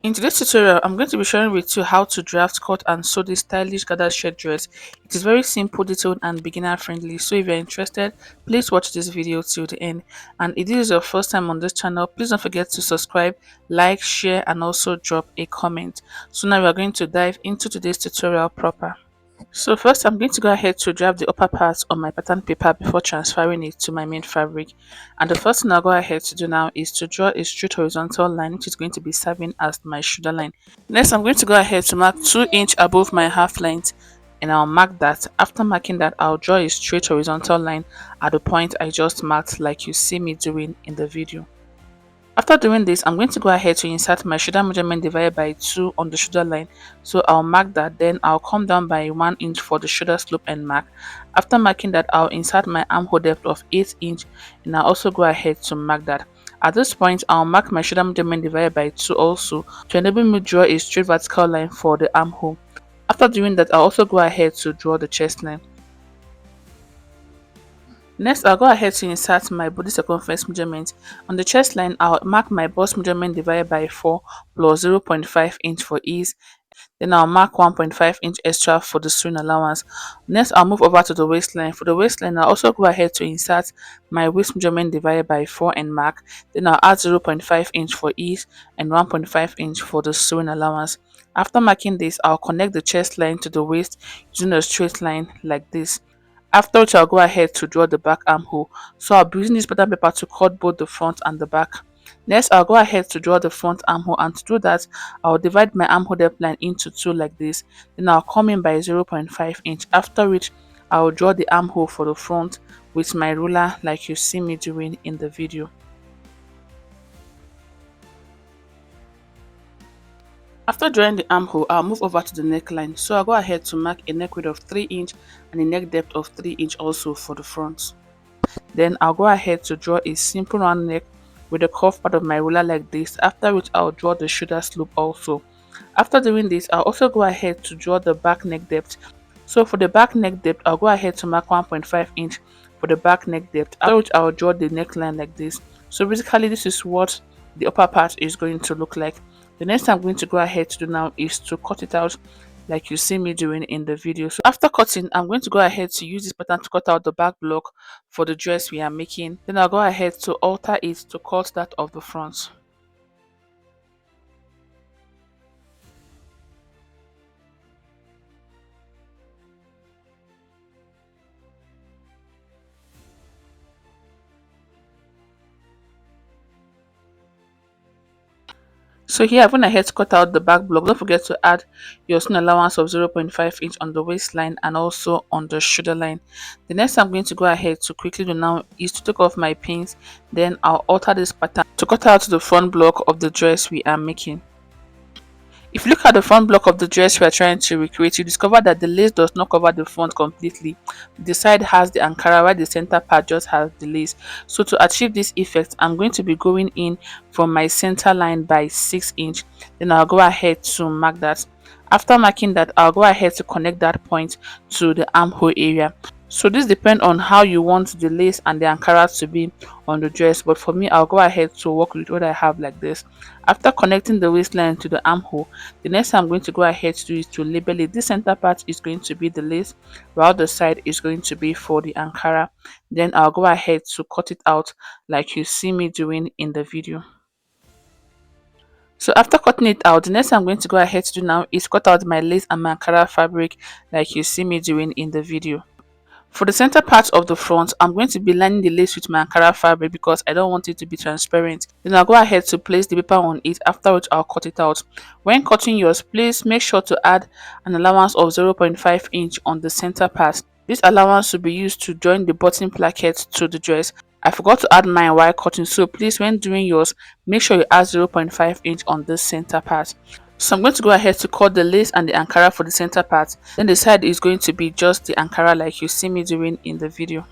In today's tutorial, I'm going to be sharing with you how to draft, cut and sew this stylish gathered shirt dress. It is very simple, detailed and beginner friendly. So if you're interested, please watch this video till the end. And if this is your first time on this channel, please don't forget to subscribe, like, share and also drop a comment. So now we are going to dive into today's tutorial proper. So first I'm going to go ahead to draft the upper part on my pattern paper before transferring it to my main fabric. And the first thing I'll go ahead to do now is to draw a straight horizontal line which is going to be serving as my shoulder line. Next I'm going to go ahead to mark 2 inch above my half length, and I'll mark that. After marking that, I'll draw a straight horizontal line at the point I just marked like you see me doing in the video. After doing this, I'm going to go ahead to insert my shoulder measurement divided by 2 on the shoulder line. So I'll mark that, then I'll come down by 1 inch for the shoulder slope and mark. After marking that, I'll insert my armhole depth of 8 inch and I'll also go ahead to mark that. At this point, I'll mark my shoulder measurement divided by 2 also to enable me to draw a straight vertical line for the armhole. After doing that, I'll also go ahead to draw the chest line. Next, I'll go ahead to insert my body circumference measurement. On the chest line, I'll mark my bust measurement divided by 4 plus 0.5 inch for ease. Then I'll mark 1.5 inch extra for the sewing allowance. Next, I'll move over to the waistline. For the waistline, I'll also go ahead to insert my waist measurement divided by 4 and mark. Then I'll add 0.5 inch for ease and 1.5 inch for the sewing allowance. After marking this, I'll connect the chest line to the waist using a straight line like this. After which I'll go ahead to draw the back armhole. So I'll be using this pattern paper to cut both the front and the back. Next, I'll go ahead to draw the front armhole, and to do that, I'll divide my armhole depth line into 2 like this. Then I'll come in by 0.5 inch. After which, I'll draw the armhole for the front with my ruler like you see me doing in the video. After drawing the armhole, I'll move over to the neckline. So I'll go ahead to mark a neck width of 3 inch and a neck depth of 3 inch also for the front. Then I'll go ahead to draw a simple round neck with the curved part of my ruler like this, after which I'll draw the shoulder slope also. After doing this, I'll also go ahead to draw the back neck depth. So for the back neck depth, I'll go ahead to mark 1.5 inch for the back neck depth, after which I'll draw the neckline like this. So basically this is what the upper part is going to look like. The next thing I'm going to go ahead to do now is to cut it out like you see me doing in the video. So after cutting, I'm going to go ahead to use this pattern to cut out the back block for the dress we are making. Then I'll go ahead to alter it to cut that of the front. So here I've went ahead to cut out the back block. Don't forget to add your seam allowance of 0.5 inch on the waistline and also on the shoulder line. The next I'm going to go ahead to quickly do now is to take off my pins. Then I'll alter this pattern to cut out the front block of the dress we are making. If you look at the front block of the dress we are trying to recreate, you discover that the lace does not cover the front completely. The side has the Ankara while the center part just has the lace. So to achieve this effect, I'm going to be going in from my center line by 6 inch. Then I'll go ahead to mark that. After marking that, I'll go ahead to connect that point to the armhole area. So this depends on how you want the lace and the Ankara to be on the dress, but for me I'll go ahead to work with what I have like this. After connecting the waistline to the armhole, the next thing I'm going to go ahead to do is to label it. This center part is going to be the lace, while the side is going to be for the Ankara. Then I'll go ahead to cut it out like you see me doing in the video. So after cutting it out, the next thing I'm going to go ahead to do now is cut out my lace and my Ankara fabric like you see me doing in the video. For the center part of the front, I'm going to be lining the lace with my Ankara fabric because I don't want it to be transparent. Then I'll go ahead to place the paper on it, after which I'll cut it out. When cutting yours, please make sure to add an allowance of 0.5 inch on the center part. This allowance will be used to join the button placket to the dress. I forgot to add mine while cutting, so please when doing yours, make sure you add 0.5 inch on this center part. So I'm going to go ahead to cut the lace and the Ankara for the center part. Then the side is going to be just the Ankara like you see me doing in the video.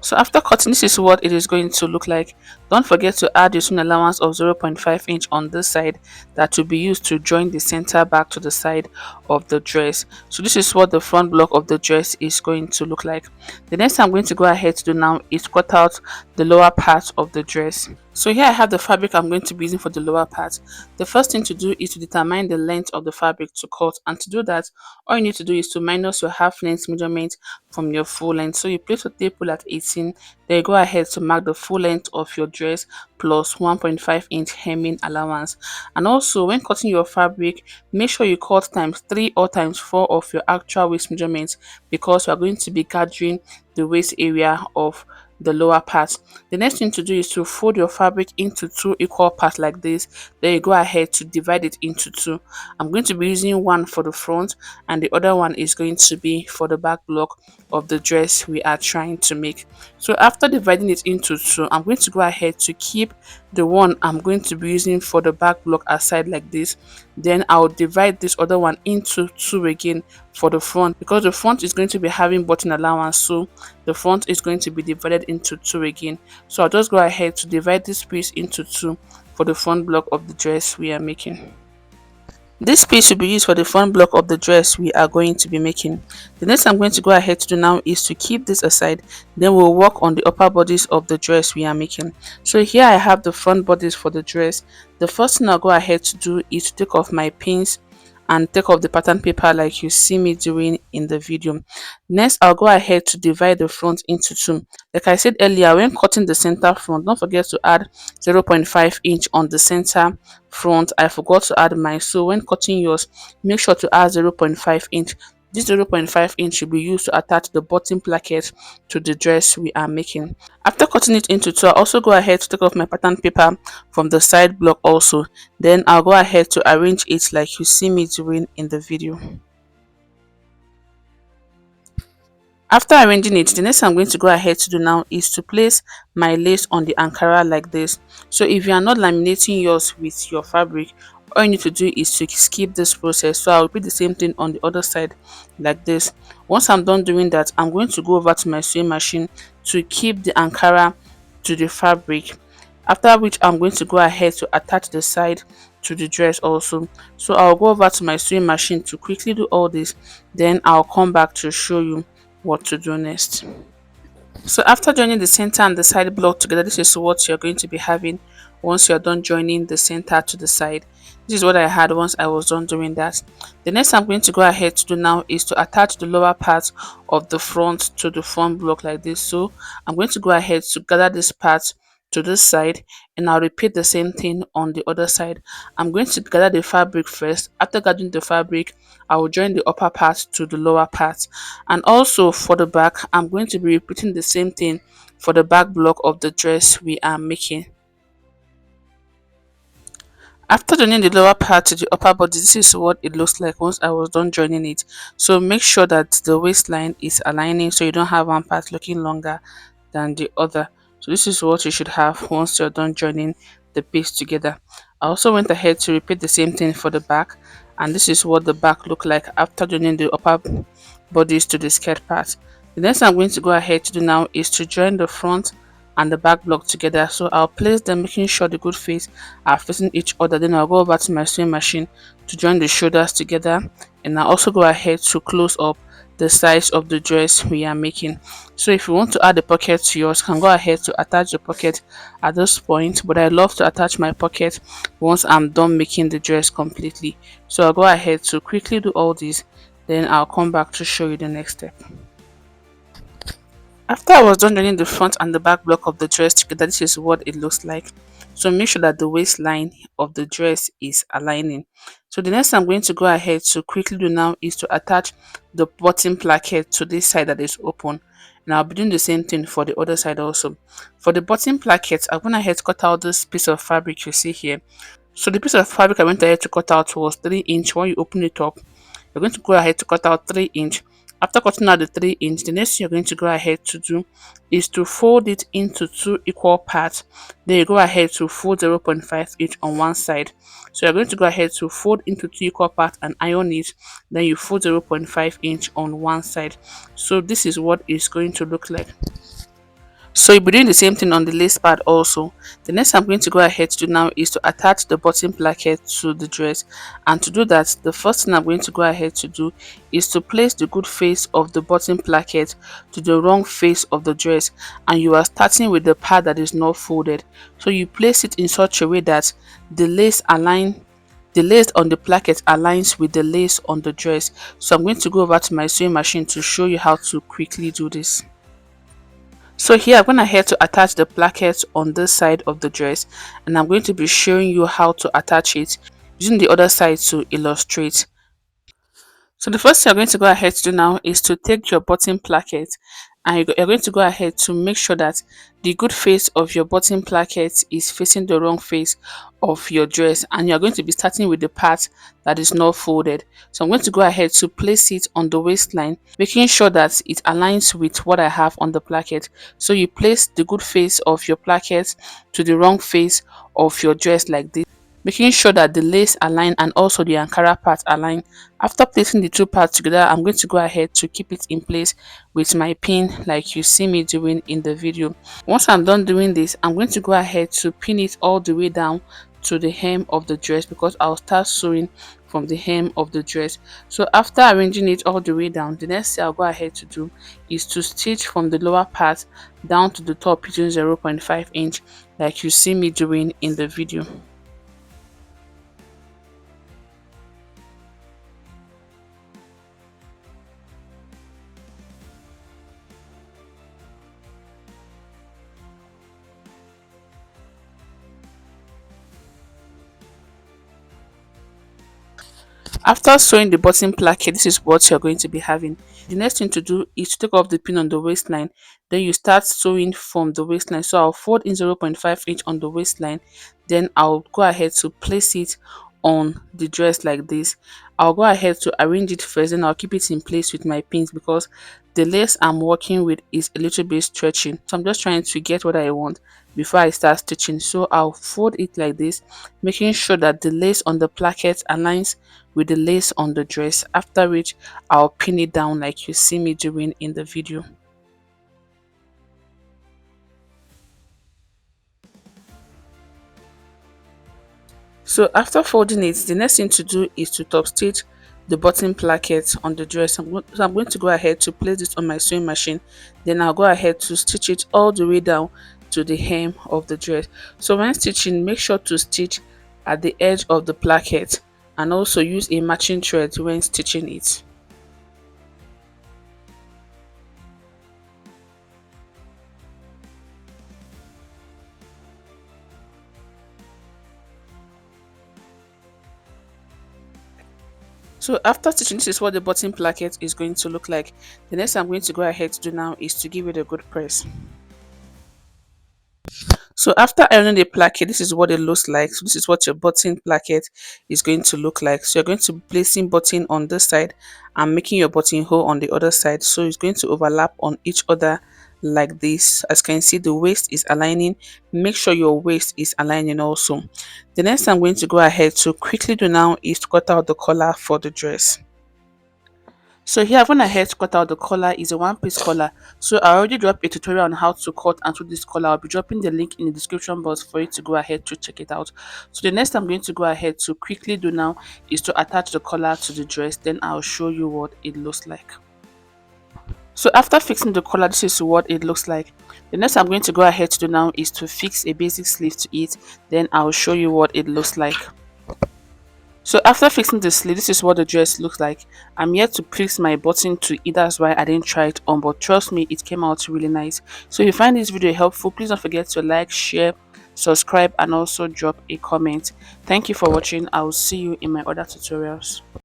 So after cutting, this is what it is going to look like. Don't forget to add your seam allowance of 0.5 inch on this side that will be used to join the center back to the side of the dress. So this is what the front block of the dress is going to look like. The next thing I'm going to go ahead to do now is cut out the lower part of the dress. So here I have the fabric I'm going to be using for the lower part. The first thing to do is to determine the length of the fabric to cut, and to do that all you need to do is to minus your half length measurement from your full length. So you place your tape rule at 18, then you go ahead to mark the full length of your dress plus 1.5-inch hemming allowance. And also when cutting your fabric, make sure you cut times 3 or times 4 of your actual waist measurements, because you are going to be gathering the waist area of the lower part. The next thing to do is to fold your fabric into two equal parts like this. Then you go ahead to divide it into two. I'm going to be using one for the front and the other one is going to be for the back block of the dress we are trying to make. So after dividing it into two, I'm going to go ahead to keep the one I'm going to be using for the back block aside like this. Then I'll divide this other one into two again for the front, because the front is going to be having button allowance, so the front is going to be divided into two again. So I'll just go ahead to divide this piece into two for the front block of the dress we are making. This piece will be used for the front block of the dress we are going to be making. The next I'm going to go ahead to do now is to keep this aside, then we'll work on the upper bodice of the dress we are making. So here I have the front bodice for the dress. The first thing I'll go ahead to do is to take off my pins and take off the pattern paper like you see me doing in the video. Next, I'll go ahead to divide the front into two. Like I said earlier, when cutting the center front, don't forget to add 0.5 inch on the center front. I forgot to add mine, so when cutting yours, make sure to add 0.5 inch. This 0.5 inch should be used to attach the bottom placket to the dress we are making. After cutting it into two, I'll also go ahead to take off my pattern paper from the side block also. Then I'll go ahead to arrange it like you see me doing in the video. After arranging it, the next thing I'm going to go ahead to do now is to place my lace on the Ankara like this. So if you are not laminating yours with your fabric, all you need to do is to skip this process. So I'll repeat the same thing on the other side like this. Once I'm done doing that, I'm going to go over to my sewing machine to keep the Ankara to the fabric. After which I'm going to go ahead to attach the side to the dress also. So I'll go over to my sewing machine to quickly do all this, then I'll come back to show you what to do next. So after joining the center and the side block together, this is what you're going to be having once you're done joining the center to the side. This is what I had once I was done doing that. The next I'm going to go ahead to do now is to attach the lower part of the front to the front block like this. So I'm going to go ahead to gather this part to this side, and I'll repeat the same thing on the other side. I'm going to gather the fabric first. After gathering the fabric, I will join the upper part to the lower part. And also for the back, I'm going to be repeating the same thing for the back block of the dress we are making. After joining the lower part to the upper body, this is what it looks like once I was done joining it. So make sure that the waistline is aligning so you don't have one part looking longer than the other. So this is what you should have once you're done joining the piece together. I also went ahead to repeat the same thing for the back, and this is what the back look like after joining the upper bodies to the skirt part. The next I'm going to go ahead to do now is to join the front and the back block together. So I'll place them making sure the good face are facing each other. Then I'll go over to my sewing machine to join the shoulders together, and I'll also go ahead to close up the size of the dress we are making. So if you want to add a pocket to yours, can go ahead to attach the pocket at this point, but I love to attach my pocket once I'm done making the dress completely. So I'll go ahead to quickly do all this, then I'll come back to show you the next step. After I was done joining the front and the back block of the dress together, this is what it looks like. So make sure that the waistline of the dress is aligning. So the next I'm going to go ahead to quickly do now is to attach the bottom placket to this side that is open. And I'll be doing the same thing for the other side also. For the bottom placket, I went ahead to cut out this piece of fabric you see here. So the piece of fabric I went ahead to cut out was 3-inch. When you open it up, you're going to go ahead to cut out 3-inch. After cutting out the 3-inch, the next thing you're going to go ahead to do is to fold it into two equal parts. Then you go ahead to fold 0.5 inch on one side. So you're going to go ahead to fold into two equal parts and iron it. Then you fold 0.5 inch on one side. So this is what it's going to look like. So you'll be doing the same thing on the lace part also. The next I'm going to go ahead to do now is to attach the bottom placket to the dress. And to do that, the first thing I'm going to go ahead to do is to place the good face of the bottom placket to the wrong face of the dress. And you are starting with the part that is not folded. So you place it in such a way that the lace on the placket aligns with the lace on the dress. So I'm going to go over to my sewing machine to show you how to quickly do this. So here I'm going ahead to attach the placket on this side of the dress, and I'm going to be showing you how to attach it using the other side to illustrate. So the first thing you're going to go ahead to do now is to take your bottom placket, and you're going to go ahead to make sure that the good face of your bottom placket is facing the wrong face of your dress, and you're going to be starting with the part that is not folded. So I'm going to go ahead to place it on the waistline, making sure that it aligns with what I have on the placket. So you place the good face of your placket to the wrong face of your dress like this, making sure that the lace align and also the ankara part align. After placing the two parts together, I'm going to go ahead to keep it in place with my pin like you see me doing in the video. Once I'm done doing this, I'm going to go ahead to pin it all the way down to the hem of the dress, because I'll start sewing from the hem of the dress. So after arranging it all the way down, the next thing I'll go ahead to do is to stitch from the lower part down to the top using 0.5 inch like you see me doing in the video. After sewing the bottom placket, this is what you're going to be having. The next thing to do is to take off the pin on the waistline. Then you start sewing from the waistline. So I'll fold in 0.5 inch on the waistline. Then I'll go ahead to place it on the dress like this. I'll go ahead to arrange it first, and I'll keep it in place with my pins because the lace I'm working with is a little bit stretching. So I'm just trying to get what I want before I start stitching. So I'll fold it like this, making sure that the lace on the placket aligns with the lace on the dress, after which I'll pin it down like you see me doing in the video. So after folding it, the next thing to do is to top stitch the bottom placket on the dress. I'm going to go ahead to place this on my sewing machine. Then I'll go ahead to stitch it all the way down to the hem of the dress. So when stitching, make sure to stitch at the edge of the placket and also use a matching thread when stitching it. So after stitching, this is what the bottom placket is going to look like. The next I'm going to go ahead to do now is to give it a good press. So after ironing the placket, this is what it looks like. So this is what your button placket is going to look like. So you're going to be placing button on this side and making your buttonhole on the other side. So it's going to overlap on each other like this. As you can see, the waist is aligning. Make sure your waist is aligning also. The next I'm going to go ahead to quickly do now is to cut out the collar for the dress. So here I've gone ahead to cut out the collar. Is a one-piece collar. So I already dropped a tutorial on how to cut and sew this collar. I'll be dropping the link in the description box for you to go ahead to check it out. So the next I'm going to go ahead to quickly do now is to attach the collar to the dress. Then I'll show you what it looks like. So after fixing the collar, this is what it looks like. The next I'm going to go ahead to do now is to fix a basic sleeve to it. Then I'll show you what it looks like. So after fixing the sleeve, this is what the dress looks like. I'm yet to fix my button to it, that's why I didn't try it on, but trust me, it came out really nice. So if you find this video helpful, please don't forget to like, share, subscribe, and also drop a comment. Thank you for watching. I will see you in my other tutorials.